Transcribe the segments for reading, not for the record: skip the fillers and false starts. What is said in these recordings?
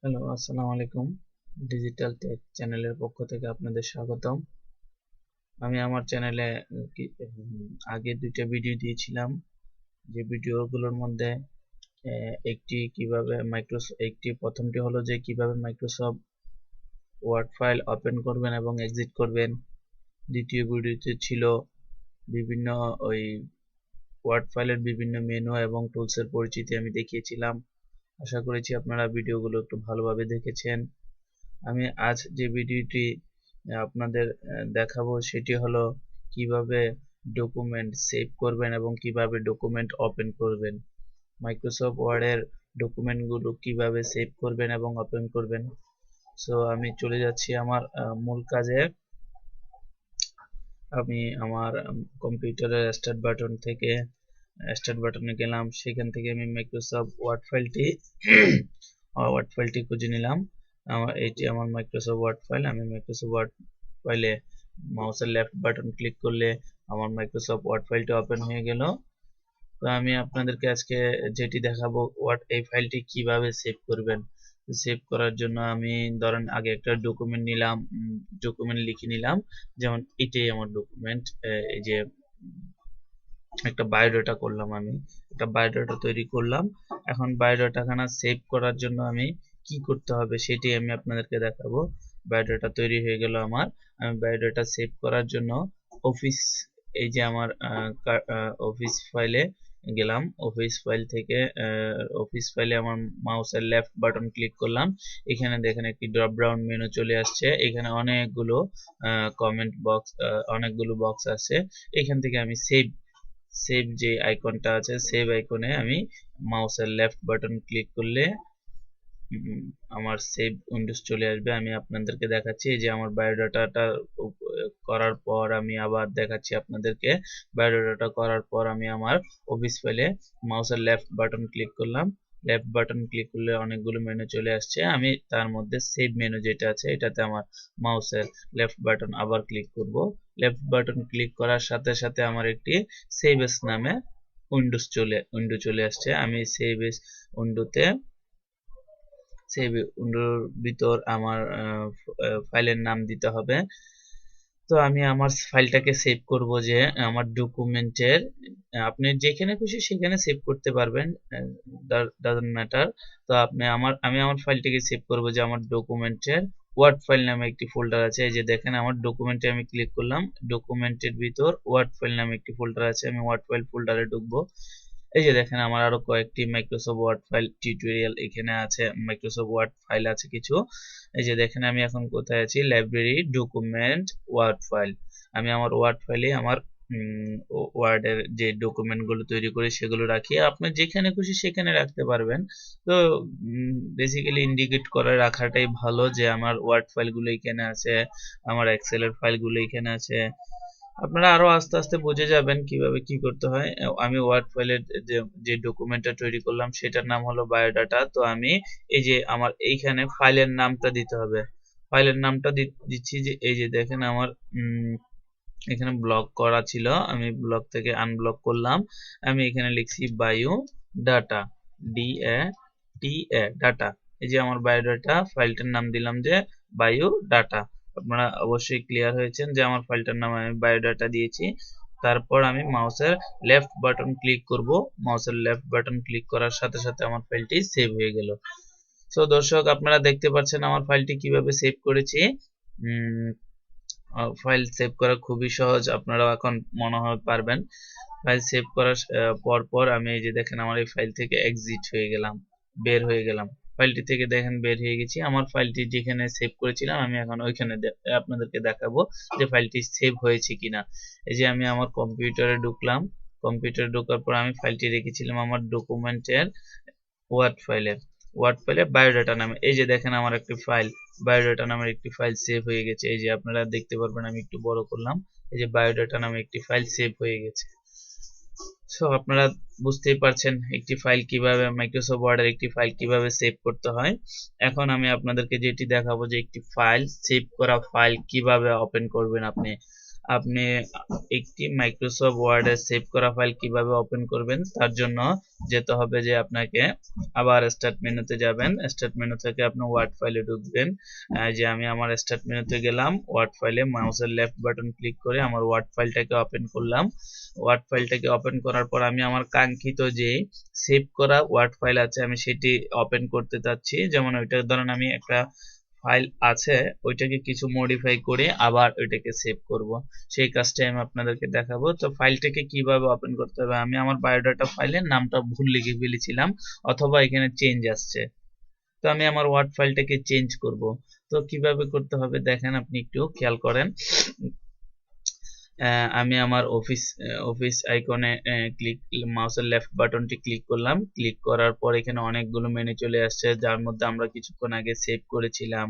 Hello, আসসালামু আলাইকুম। Digital take চ্যানেলের পক্ষ থেকে আপনাদের স্বাগতম। আমি আমার চ্যানেলে আগে দুইটা ভিডিও দিয়েছিলাম, যে ভিডিওগুলোর মধ্যে একটি প্রথমটি হলো যে কিভাবে মাইক্রোসফট ওয়ার্ড ফাইল ওপেন করবেন এবং এক্সিট করবেন। দ্বিতীয় ভিডিওতে ছিল বিভিন্ন ওই ওয়ার্ড ফাইলের বিভিন্ন মেনু এবং টুলসের পরিচিতি আমি দেখিয়েছিলাম। আশা করেছি আপনারা ভিডিওগুলো একটু ভালোভাবে দেখেছেন। আমি আজ যে ভিডিওটি আপনাদের দেখাবো সেটি হলো কিভাবে ডকুমেন্ট সেভ করবেন এবং কিভাবে ডকুমেন্ট ওপেন করবেন। মাইক্রোসফট ওয়ার্ডের ডকুমেন্টগুলো কিভাবে সেভ করবেন এবং ওপেন করবেন। সো আমি চলে যাচ্ছি আমার মূল কাজে। আমি আমার কম্পিউটারের স্টার্ট বাটনে গেলাম। সেখান থেকে আমি মাইক্রোসফট ওয়ার্ড ফাইলটি খুঁজে নিলাম। এটি আমার মাইক্রোসফট ওয়ার্ড ফাইল। আমি মাইক্রোসফট ওয়ার্ড ফাইলে মাউসের লেফট বাটন ক্লিক করলে আমার মাইক্রোসফট ওয়ার্ড ফাইলটি ওপেন হয়ে গেল। তো আমি আপনাদেরকে আজকে যেটি দেখাবো, এই ফাইলটি কিভাবে সেভ করবেন। সেভ করার জন্য আমি ধরেন আগে একটা ডকুমেন্ট লিখে নিলাম। যেমন এটাই আমার ডকুমেন্ট। এই যে একটা বায়োডাটা করলাম, আমি একটা বায়োডাটা তৈরি করলাম। এখন বায়োডাটাখানা সেভ করার জন্য আমি কি করতে হবে সেটি আমি আপনাদেরকে দেখাবো। বায়োডাটা তৈরি হয়ে গেল আমার। আমি বায়োডাটা সেভ করার জন্য অফিস এই যে আমার অফিস ফাইলে গেলাম। অফিস ফাইল থেকে অফিস ফাইলে আমার মাউসের লেফট বাটন ক্লিক করলাম। এখানে দেখেন একটি ড্রপ ডাউন মেনু চলে আসছে। এখানে অনেকগুলো বক্স আছে। এখান থেকে আমি সেভ যে আইকনটা আছে, সেভ আইকনে আমি মাউসের লেফট বাটন ক্লিক করলে আমার সেভ উইন্ডোজ চলে আসবে। আমি আপনাদেরকে দেখাচ্ছি এই যে আমার বায়োডাটাটা করার পর আমি আবার দেখাচ্ছি আপনাদেরকে। বায়োডাটা করার পর আমি আমার অফিস ফাইলে মাউসের লেফট বাটন ক্লিক করলাম। লেফট বাটন ক্লিক করলে অনেকগুলো মেনু চলে আসছে। আমি তার মধ্যে সেভ মেনু যেটা আছে এটাতে আমার মাউসের লেফট বাটন আবার ক্লিক করব। লেফট বাটন ক্লিক করার সাথে সাথে আমার একটি সেভ এস নামে উইন্ডো চলে আসছে। আমি সেভ এস উইন্ডোতে সেভ উইন্ডোর ভিতর আমার ফাইলের নাম দিতে হবে। তো আমি আমার ফাইলটাকে সেভ করব যে আমার ডকুমেন্টের, আপনি যেখানে খুশি সেখানে সেভ করতে পারবেন, ডাজন্ট ম্যাটার। তো আমি আমার ফাইলটাকে সেভ করব যে আমার ডকুমেন্টের ওয়ার্ড ফাইল নামে একটি ফোল্ডার আছে। এই যে দেখেন আমার ডকুমেন্টে আমি ক্লিক করলাম, ডকুমেন্টের ভিতর ওয়ার্ড ফাইল নামে একটি ফোল্ডার আছে। আমি ওয়ার্ড ফাইল ফোল্ডারে ঢুকবো। এই যে দেখেন আমার আরো কয়েকটি মাইক্রোসফট ওয়ার্ড ফাইল টিউটোরিয়াল এখানে আছে, মাইক্রোসফট ওয়ার্ড ফাইল আছে কিছু। এই যে দেখেন আমি এখন কোথায় আছি, লাইব্রেরি ডকুমেন্ট ওয়ার্ড ফাইল। আমি আমার ওয়ার্ড ফাইলে আমার ওয়ার্ডের যে ডকুমেন্ট গুলো তৈরি করি সেগুলো রাখি। আপনি যেখানে খুশি সেখানে রাখতে পারবেন। তো বেসিক্যালি ইন্ডিকেট করে রাখাটাই ভালো যে আমার ওয়ার্ড ফাইলগুলো এখানে আছে, আমার এক্সেলের ফাইলগুলো এখানে আছে। আপনারা আরো আস্তে আস্তে বুঝে যাবেন কিভাবে কি করতে হয়। আমি ওয়ার্ড ফাইলের যে ডকুমেন্টটা তৈরি করলাম সেটার নাম হলো বায়োডাটা। তো আমি এই যে আমার এইখানে ফাইলের নামটা দিতে হবে। ফাইলের নামটা দিচ্ছি যে এই যে দেখেন আমার এখানে ব্লক করা ছিল, আমি ব্লক থেকে আনব্লক করলাম। আমি এখানে লিখছি বায়ো ডাটা, ডাটা। এই যে আমার বায়োডাটা ফাইলটার নাম দিলাম যে বায়ো ডাটা। আপনারা অবশ্যই ক্লিয়ার হয়েছেন যে আমার ফাইলটার নাম আমি বায়োডাটা দিয়েছি। তারপর আমি মাউসের লেফট বাটন ক্লিক করব। মাউসের লেফট বাটন ক্লিক করার সাথে সাথে আমার ফাইলটি সেভ হয়ে গেল। সো দর্শক, আপনারা দেখতে পাচ্ছেন আমার ফাইলটি কিভাবে সেভ করেছি। ফাইল সেভ করা খুবই সহজ, আপনারাও এখন মনে হয় পারবেন। ফাইল সেভ করার পর আমি এই যে দেখেন আমার এই ফাইল থেকে এক্সিট হয়ে গেলাম, বের হয়ে গেলাম। ফাইলটি থেকে দেখেন বের হয়ে গেছি। আমার ফাইলটি যেখানে সেভ করেছিলাম আমি এখন ওইখানে আপনাদেরকে দেখাবো যে ফাইলটি সেভ হয়েছে কিনা। এই যে আমি আমার কম্পিউটারে ঢুকলাম। কম্পিউটারে ঢোকার পর আমি ফাইলটি রেখেছিলাম আমার ডকুমেন্টের ওয়ার্ড ফাইলে বায়োডাটা নামে। এই যে দেখেন আমার একটি ফাইল বায়োডাটা নামের একটি ফাইল সেভ হয়ে গেছে। এই যে আপনারা দেখতে পারবেন, আমি একটু বড় করলাম। এই যে বায়োডাটা নামে একটি ফাইল সেভ হয়ে গেছে। সো আপনারা বুঝতেই পারছেন একটি ফাইল কিভাবে, মাইক্রোসফট ওয়ার্ডের একটি ফাইল কিভাবে সেভ করতে হয়। এখন আমি আপনাদেরকে যেটি দেখাবো যে একটি ফাইল সেভ করা ফাইল কিভাবে ওপেন করবেন আপনি। আপনি একটি মাইক্রোসফট ওয়ার্ডে সেভ করা ফাইল কিভাবে ওপেন করবেন তার জন্য যেতে হবে যে আপনাকে আবার স্টার্ট মেনুতে যাবেন। স্টার্ট মেনু থেকে আপনি ওয়ার্ড ফাইলে ঢুকবেন। যে আমি আমার স্টার্ট মেনুতে গেলাম, ওয়ার্ড ফাইলে মাউসের লেফট বাটন ক্লিক করে আমার ওয়ার্ড ফাইলটাকে ওপেন করলাম। ওয়ার্ড ফাইলটাকে ওপেন করার পর আমি আমার কাঙ্ক্ষিত যে সেভ করা ওয়ার্ড ফাইল আছে আমি সেটি ওপেন করতে চাচ্ছি। যেমন ওইটা ধরেন আমি একটা ফাইল আছে ওইটাকে কিছু মডিফাই করে আবার ওইটাকে সেভ করব, সেই কাজটাই আমি আপনাদেরকে দেখাবো। তো ফাইলটাকে কিভাবে ওপেন করতে হবে, আমি আমার বায়োডাটা ফাইলের নামটা ভুল লিখে ফেলেছিলাম অথবা এখানে চেঞ্জ আসছে, তো আমি আমার ওয়ার্ড ফাইলটাকে চেঞ্জ করব। তো কিভাবে করতে হবে দেখেন, আপনি একটু খেয়াল করেন। আমি আমার অফিস আইকনে ক্লিক মাউসের লেফট বাটনটি ক্লিক করলাম। ক্লিক করার পর এখানে অনেকগুলো মেনু চলে আসছে, যার মধ্যে আমরা কিছুক্ষণ আগে সেভ করেছিলাম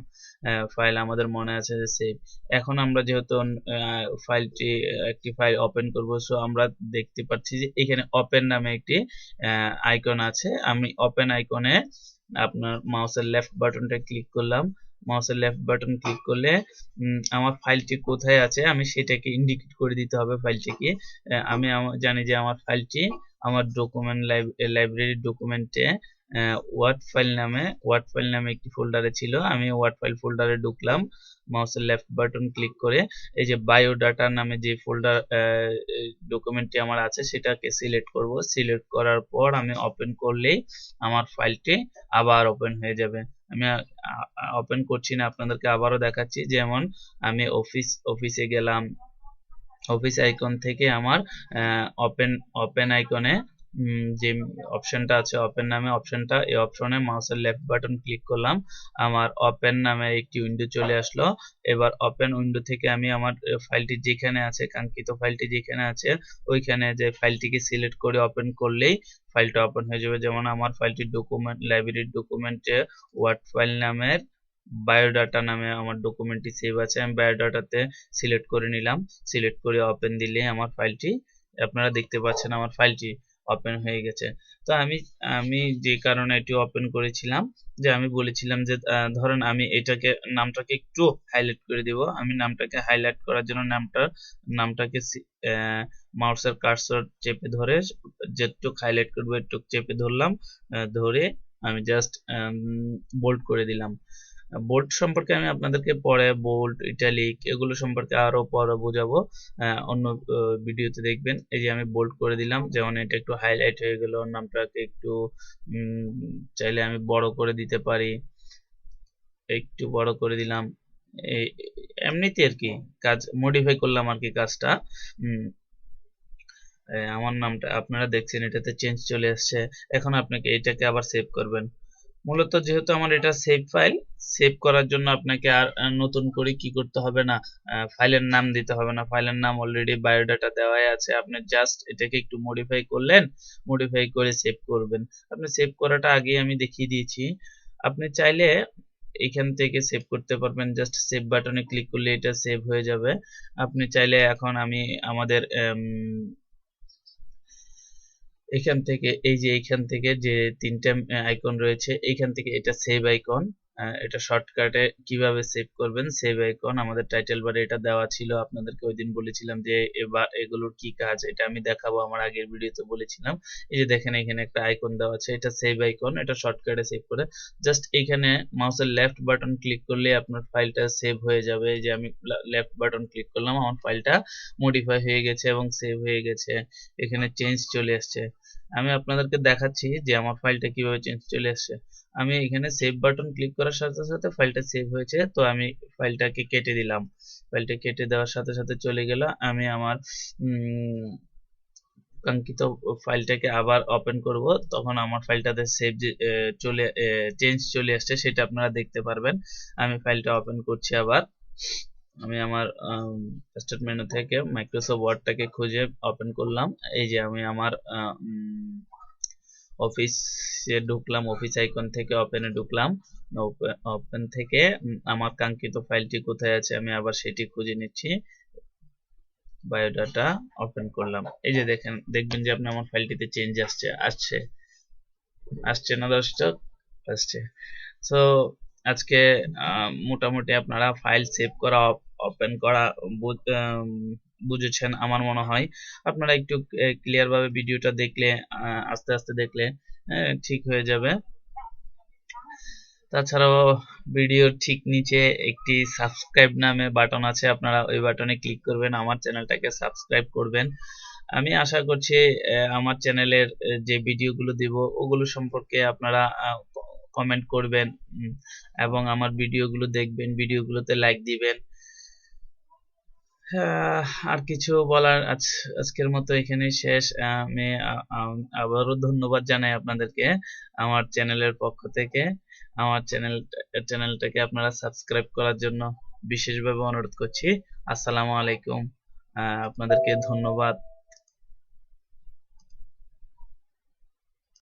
ফাইল, আমাদের মনে আছে যে সেভ। এখন আমরা যেহেতু একটি ফাইল ওপেন করব, সো আমরা দেখতে পাচ্ছি যে এখানে ওপেন নামে একটি আইকন আছে। আমি ওপেন আইকনে আপনার মাউসের লেফট বাটনটা ক্লিক করলাম। মাউসের লেফট বাটন ক্লিক করলে আমার ফাইলটি কোথায় আছে আমি সেটাকে ইন্ডিকেট করে দিতে হবে ফাইলটিকে। আমি জানি যে আমার ফাইলটি আমার ডকুমেন্ট লাইব্রেরি ডকুমেন্টে ওয়ার্ড ফাইল নামে একটি ফোল্ডারে ছিল। আমি ওয়ার্ড ফাইল ফোল্ডারে ঢুকলাম, মাউসের লেফট বাটন ক্লিক করে এই যে বায়োডাটা নামে যে ফোল্ডার ডকুমেন্টটি আমার আছে সেটাকে সিলেক্ট করব। সিলেক্ট করার পর আমি ওপেন করলেই আমার ফাইলটি আবার ওপেন হয়ে যাবে। আমি ওপেন করছি না, আপনাদেরকে আবারও দেখাচ্ছি। যেমন আমি অফিসে গেলাম, অফিস আইকন থেকে আমার ওপেন ওপেন আইকনে যে অপশনটা আছে ওপেন নামে অপশনটা, এই অপশনে মাউসের লেফট বাটন ক্লিক করলাম, আমার ওপেন নামে একটি উইন্ডো চলে আসলো। এবার ওপেন উইন্ডো থেকে আমি আমার ফাইলটি যেখানে আছে, কাঙ্ক্ষিত ফাইলটি যেখানে আছে ওইখানে যে ফাইলটিকে সিলেক্ট করে ওপেন করলেই ফাইলটা ওপেন হয়ে যাবে। যেমন আমার ফাইলটি ডকুমেন্ট লাইব্রেরির ডকুমেন্টে ওয়ার্ড ফাইল নামের বায়োডাটা নামে আমার ডকুমেন্টটি সেভ আছে। আমি বায়োডাটাতে সিলেক্ট করে নিলাম, সিলেক্ট করে ওপেন দিলে আমার ফাইলটি, আপনারা দেখতে পাচ্ছেন আমার ফাইলটি ওপেন হয়ে গেছে। তো আমি যে কারণে এটি ওপেন করেছিলাম, যে আমি বলেছিলাম যে ধরেন আমি এটাকে নামটাকে একটু হাইলাইট করে দিব। আমি নামটাকে হাইলাইট করার জন্য নামটাকে মাউসের কার্সর চেপে ধরে যেটুকু হাইলাইট করবো একটু চেপে ধরলাম, ধরে আমি জাস্ট বোল্ড করে দিলাম। বোল্ড সম্পর্কে আমি আপনাদেরকে পরে বোল্ড ইটালিক এগুলো সম্পর্কে আরো পরে বোঝাবো, অন্য ভিডিওতে দেখবেন। এই যে আমি বোল্ড করে দিলাম, যেমন এটা একটু হাইলাইট হয়ে গেল। নামটাকে একটু চাইলে আমি বড় করে দিতে পারি, একটু বড় করে দিলাম। এমনিতে আর কি কাজ মডিফাই করলাম আর কি কাজটা। আমার নামটা আপনারা দেখছেন এটাতে চেঞ্জ চলে আসছে। এখন আপনাকে এটাকে আবার সেভ করবেন। মূলত যেহেতু আমার এটা সেভ ফাইল, সেভ করার জন্য আপনাকে আর নতুন করে কি করতে হবে না, ফাইলের নাম দিতে হবে না। ফাইলের নাম অলরেডি বায়োডাটা দেওয়াই আছে, আপনি জাস্ট এটাকে একটু মডিফাই করলেন, মডিফাই করে সেভ করবেন। আপনি সেভ করাটা আগেই আমি দেখিয়ে দিয়েছি। আপনি চাইলে এখান থেকে সেভ করতে পারবেন, জাস্ট সেভ বাটনে ক্লিক করলে এটা সেভ হয়ে যাবে। আপনি চাইলে এখন আমি আমাদের এখান থেকে এই যে এইখান থেকে যে তিনটা আইকন রয়েছে এইখান থেকে এটা সেভ আইকন, এটা শর্টকাটে কিভাবে সেভ করবেন। সেভ আইকন আমাদের টাইটেল বারে এটা দেওয়া ছিল, আপনাদেরকে ওই দিন বলেছিলাম যে এবার এগুলোর কি কাজ এটা আমি দেখাবো, আমার আগের ভিডিওতে বলেছিলাম। এই যে দেখেন এখানে একটা আইকন দেওয়া আছে, এটা সেভ আইকন, এটা শর্টকাটে সেভ করে জাস্ট এইখানে মাউসের লেফট বাটন ক্লিক করলে আপনার ফাইলটা সেভ হয়ে যাবে। এই যে আমি লেফট বাটন ক্লিক করলাম, আমার ফাইলটা মডিফাই হয়ে গেছে এবং সেভ হয়ে গেছে, এখানে চেঞ্জ চলে আসছে। আমি আপনাদেরকে দেখাচ্ছি যে আমার ফাইলটা কিভাবে চেঞ্জ চলে আসছে। আমি এখানে সেভ বাটন ক্লিক করার সাথে সাথে ফাইলটা সেভ হয়েছে, তো আমি ফাইলটাকে কেটে দিলাম। ফাইলটা কেটে দেওয়ার সাথে সাথে চলে গেল। আমি আমার কাঙ্ক্ষিত ফাইলটাকে আবার ওপেন করব, তখন আমার ফাইলটাতে সেভ চলে চেঞ্জ চলে আসছে সেটা আপনারা দেখতে পারবেন। আমি ফাইলটা ওপেন করছি আবার। আমি আমার স্টার্ট মেনু থেকে মাইক্রোসফট ওয়ার্ডটাকে খুঁজে ওপেন করলাম। এই যে আমি আমার অফিসে ঢুকলাম, অফিস আইকন থেকে ওপেনে ঢুকলাম। ওপেন থেকে আমার কাঙ্ক্ষিত ফাইলটি কোথায় আছে আমি আবার সেটি খুঁজে নিচ্ছি। বায়োডাটা ওপেন করলাম, এই যে দেখবেন যে আপনি আমার ফাইলটিতে চেঞ্জ আসছে না দর্শক, আসছে। সো আজকে মোটামুটি আপনারা ফাইল সেভ করা, ওপেন করা, বুঝেছেন আমার মনে হয়। আপনারা একটু ক্লিয়ার ভাবে ভিডিওটা দেখলে, আস্তে আস্তে দেখলে ঠিক হয়ে যাবে। তাছাড়াও ভিডিওর ঠিক নিচে একটি সাবস্ক্রাইব নামে বাটন আছে, আপনারা ওই বাটনে ক্লিক করবেন, আমার চ্যানেলটাকে সাবস্ক্রাইব করবেন। আমি আশা করছি আমার চ্যানেলের যে ভিডিওগুলো দিব ওগুলো সম্পর্কে আপনারা কমেন্ট করবেন এবং আমার ভিডিওগুলো দেখবেন, ভিডিওগুলোতে লাইক দিবেন। আর কিছু বলার আজকের মতো এখানেই শেষ। আমি আবারও ধন্যবাদ জানাই আপনাদেরকে আমার চ্যানেলের পক্ষ থেকে। আমার চ্যানেলটাকে আপনারা সাবস্ক্রাইব করার জন্য বিশেষভাবে অনুরোধ করছি। আসসালামু আলাইকুম, আপনাদেরকে ধন্যবাদ।